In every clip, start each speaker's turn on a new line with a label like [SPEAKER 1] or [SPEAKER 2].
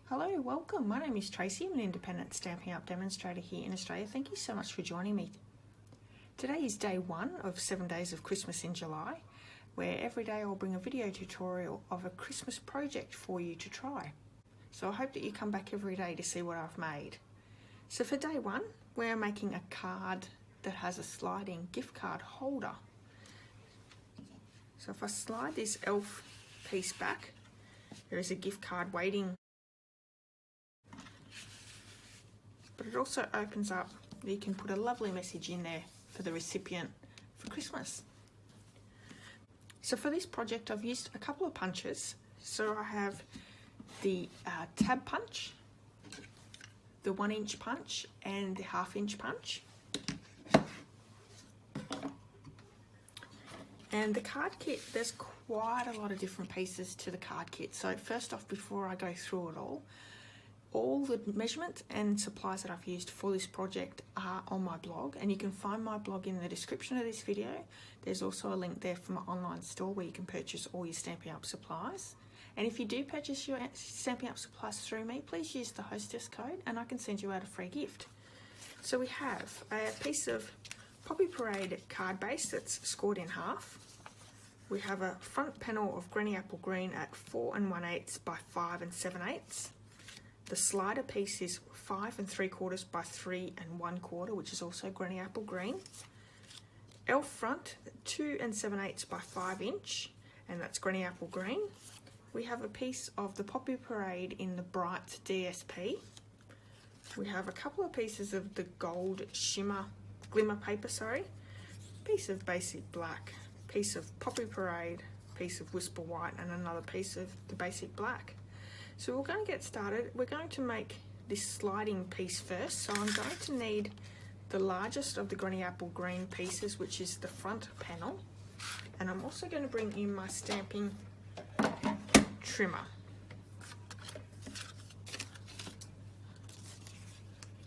[SPEAKER 1] Hello, welcome. My name is Tracy. I'm an independent Stampin' Up demonstrator here in Australia. Thank you so much for joining me. Today is day 1 of 7 days of Christmas in July, where every day I'll bring a video tutorial of a Christmas project for you to try. So I hope that you come back every day to see what I've made. So for day 1, we're making a card that has a sliding gift card holder. So if I slide this elf piece back, there is a gift card waiting. But it also opens up, you can put a lovely message in there for the recipient for Christmas. So for this project I've used a couple of punches. So I have the tab punch, the 1-inch punch and the 1/2-inch punch. And the card kit, there's quite a lot of different pieces to the card kit. So first off, before I go through it all the measurements and supplies that I've used for this project are on my blog, and you can find my blog in the description of this video. There's also a link there for my online store where you can purchase all your Stampin' Up supplies. And if you do purchase your Stampin' Up supplies through me, please use the Hostess code and I can send you out a free gift. So we have a piece of Poppy Parade card base that's scored in half. We have a front panel of Granny Apple Green at 4 1/8 by 5 7/8. The slider piece is 5 3/4 by 3 1/4, which is also Granny Apple Green. Elf front, 2 7/8 by 5 inch, and that's Granny Apple Green. We have a piece of the Poppy Parade in the bright DSP. We have a couple of pieces of the gold glimmer paper, piece of basic black, piece of Poppy Parade, piece of Whisper White, and another piece of the basic black. So we're going to get started. We're going to make this sliding piece first. So I'm going to need the largest of the Granny Apple Green pieces, which is the front panel. And I'm also going to bring in my stamping trimmer.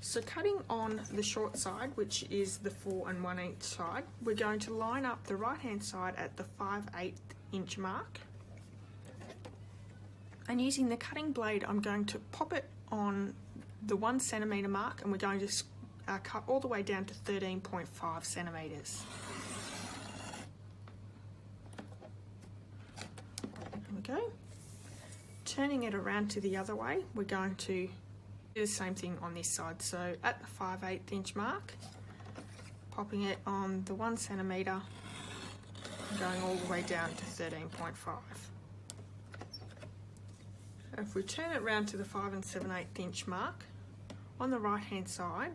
[SPEAKER 1] So cutting on the short side, which is the 4 1/8 side, we're going to line up the right hand side at the 5/8 inch mark. And using the cutting blade, I'm going to pop it on the 1 centimetre mark, and we're going to cut all the way down to 13.5 centimetres. There we go. Turning it around to the other way, we're going to do the same thing on this side. So at the 5/8 inch mark, popping it on the 1 centimetre, going all the way down to 13.5. If we turn it round to the 5 7/8 inch mark, on the right hand side,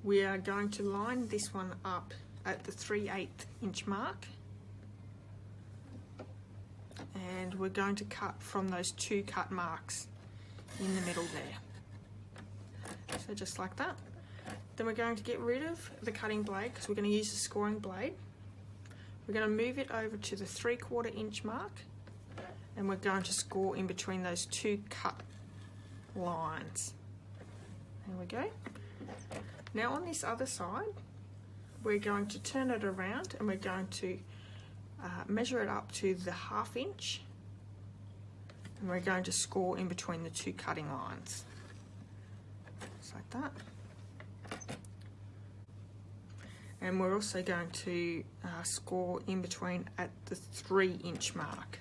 [SPEAKER 1] we are going to line this one up at the 3/8 inch mark, and we're going to cut from those 2 cut marks in the middle there. So just like that. Then we're going to get rid of the cutting blade because we're going to use the scoring blade. We're going to move it over to the 3/4 inch mark, and we're going to score in between those 2 cut lines. There we go. Now on this other side, we're going to turn it around and we're going to measure it up to the 1/2 inch, and we're going to score in between the 2 cutting lines. Just like that. And we're also going to score in between at the 3 inch mark.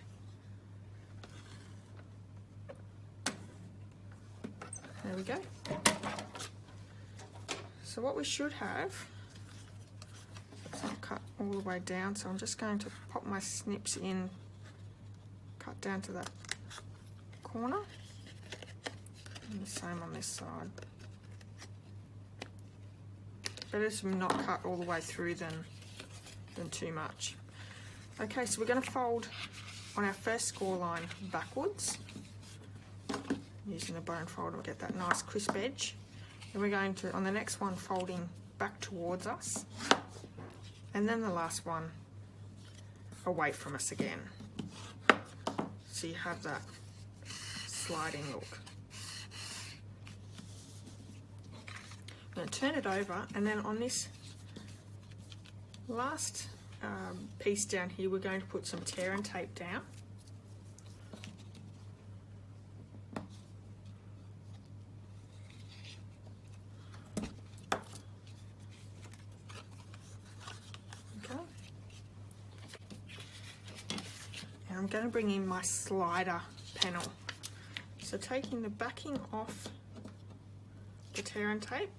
[SPEAKER 1] There we go. So what we should have, so I'll cut all the way down, so I'm just going to pop my snips in, cut down to that corner, and the same on this side. Better to not cut all the way through than too much. Okay, so we're going to fold on our first score line backwards. Using the bone folder to get that nice crisp edge. Then we're going to, on the next one, folding back towards us, and then the last one away from us again. So you have that sliding look. I'm going to turn it over, and then on this last piece down here, we're going to put some tear and tape down. I'm going to bring in my slider panel. So taking the backing off the tear and tape,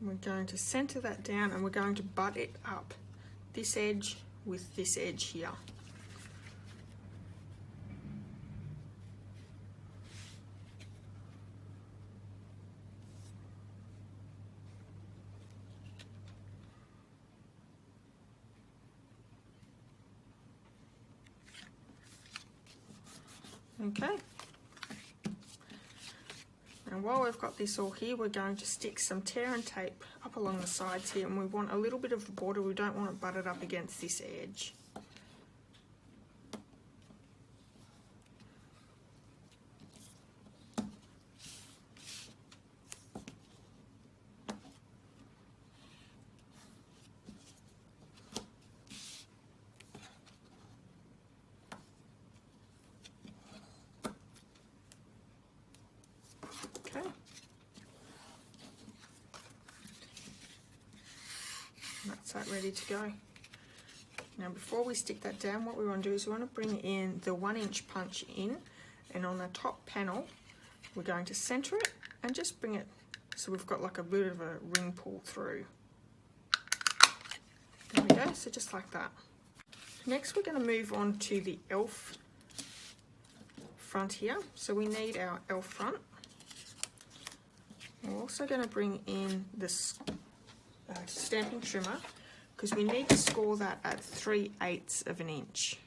[SPEAKER 1] we're going to center that down and we're going to butt it up, this edge with this edge here. Okay. And while we've got this all here, we're going to stick some tear and tape up along the sides here, and we want a little bit of border. We don't want it butted up against this edge. Okay. That's that ready to go. Now before we stick that down, what we want to do is we want to bring in the 1-inch punch in, and on the top panel we're going to center it and just bring it so we've got like a bit of a ring pull through. There we go, so just like that. Next we're going to move on to the elf front here. So we need our elf front. We're also going to bring in this stamping trimmer because we need to score that at 3/8 of an inch.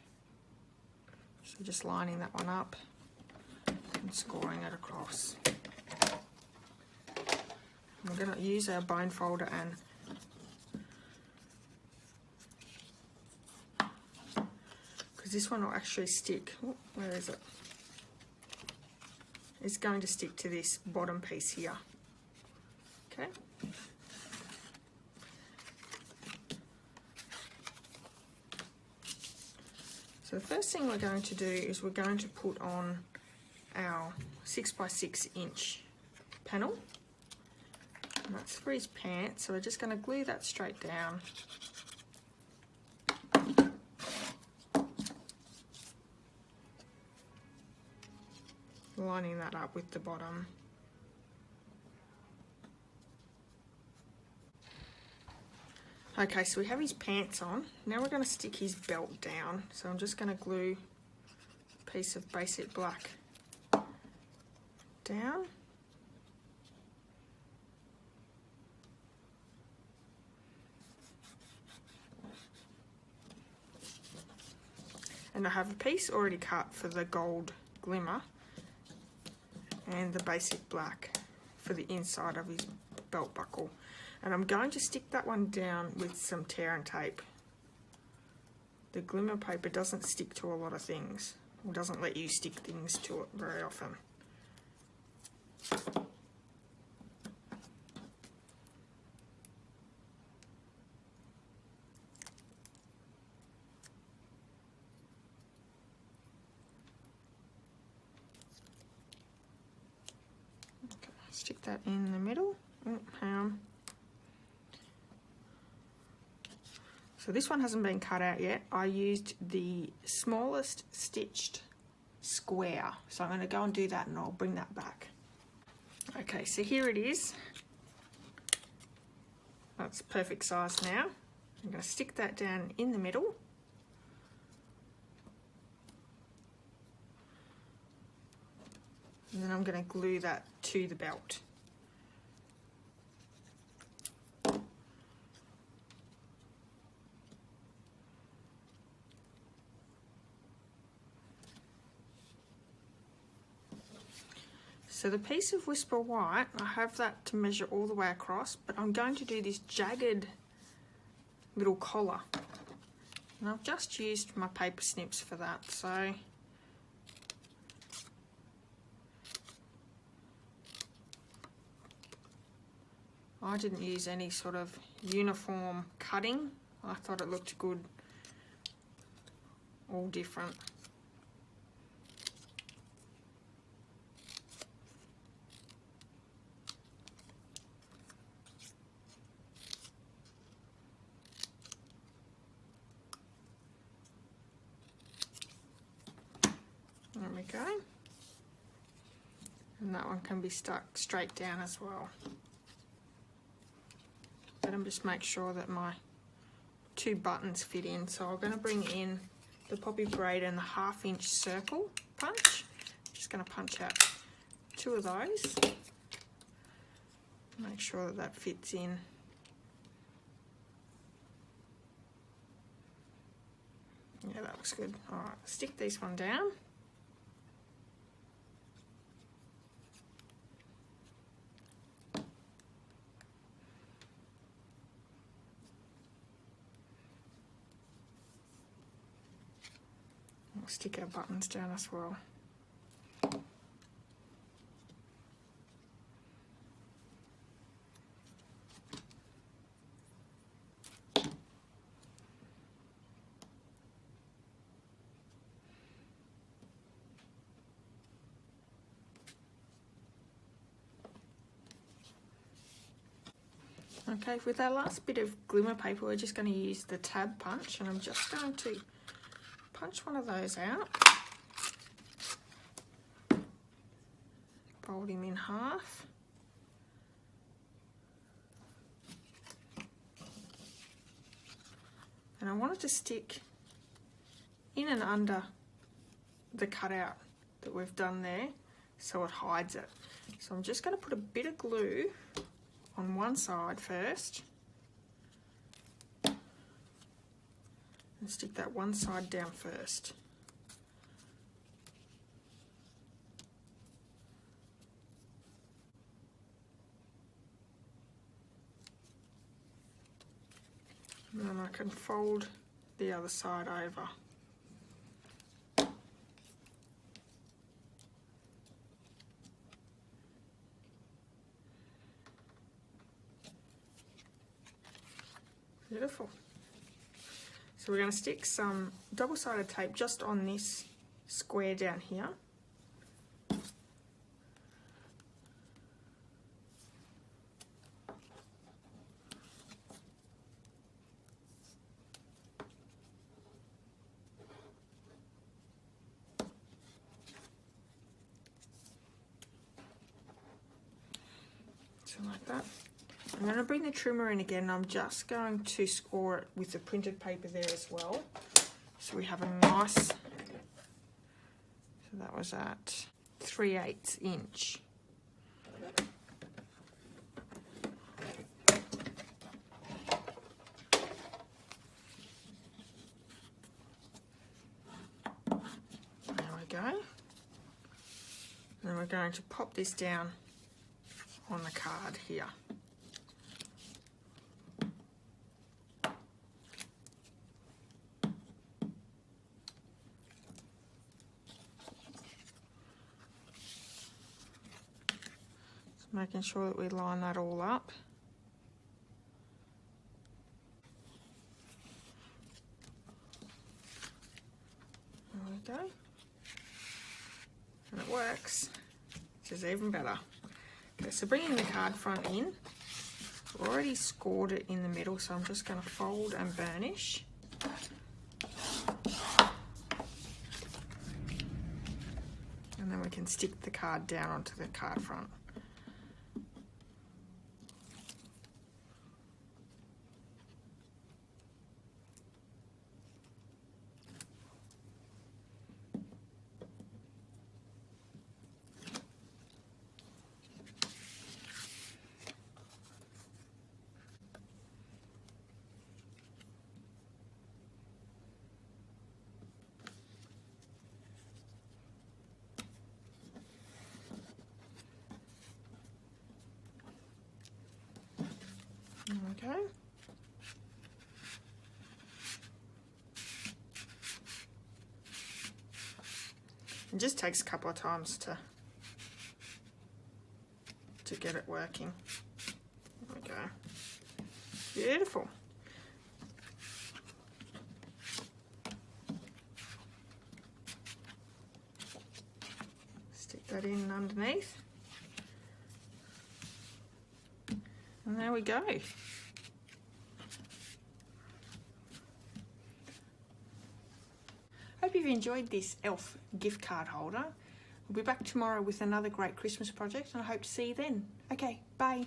[SPEAKER 1] So just lining that one up and scoring it across. And we're going to use our bone folder and because this one will actually stick. Oh, where is it? It's going to stick to this bottom piece here. Okay. So the first thing we're going to do is we're going to put on our 6x6 inch panel. And that's for his pants, so we're just going to glue that straight down. Lining that up with the bottom. Okay, so we have his pants on. Now we're going to stick his belt down. So I'm just going to glue a piece of basic black down. And I have a piece already cut for the gold glimmer and the basic black for the inside of his belt buckle. And I'm going to stick that one down with some tear and tape. The glimmer paper doesn't stick to a lot of things. It doesn't let you stick things to it very often. Okay, stick that in the middle. Oh, hang on. So this one hasn't been cut out yet. I used the smallest stitched square. So I'm going to go and do that and I'll bring that back. Okay, so here it is. That's perfect size now. I'm going to stick that down in the middle. And then I'm going to glue that to the belt. So the piece of Whisper White, I have that to measure all the way across, but I'm going to do this jagged little collar. And I've just used my paper snips for that, so I didn't use any sort of uniform cutting. I thought it looked good, all different. go. And that one can be stuck straight down as well. But I'm just make sure that my 2 buttons fit in. So I'm going to bring in the poppy braid and the 1/2 inch circle punch. Just going to punch out 2 of those. Make sure that that fits in. Yeah, that looks good. All right, stick this one down. We'll stick our buttons down as well. Okay, with our last bit of glimmer paper, we're just going to use the tab punch, and I'm just going to punch one of those out, fold him in half, and I want it to stick in and under the cutout that we've done there so it hides it. So I'm just going to put a bit of glue on one side first and stick that one side down first. And then I can fold the other side over. Beautiful. So we're going to stick some double-sided tape just on this square down here. So like that. I'm going to bring the trimmer in again. I'm just going to score it with the printed paper there as well. So we have a nice, so that was at 3/8 inch. There we go. And we're going to pop this down on the card here. Making sure that we line that all up. There we go. And it works, which is even better. Okay, so bringing the card front in, I've already scored it in the middle, so I'm just going to fold and burnish. And then we can stick the card down onto the card front. Okay. It just takes a couple of times to get it working. There we go. Beautiful. Stick that in underneath. And there we go. Hope you've enjoyed this elf gift card holder. We'll be back tomorrow with another great Christmas project, and I hope to see you then. Okay, bye.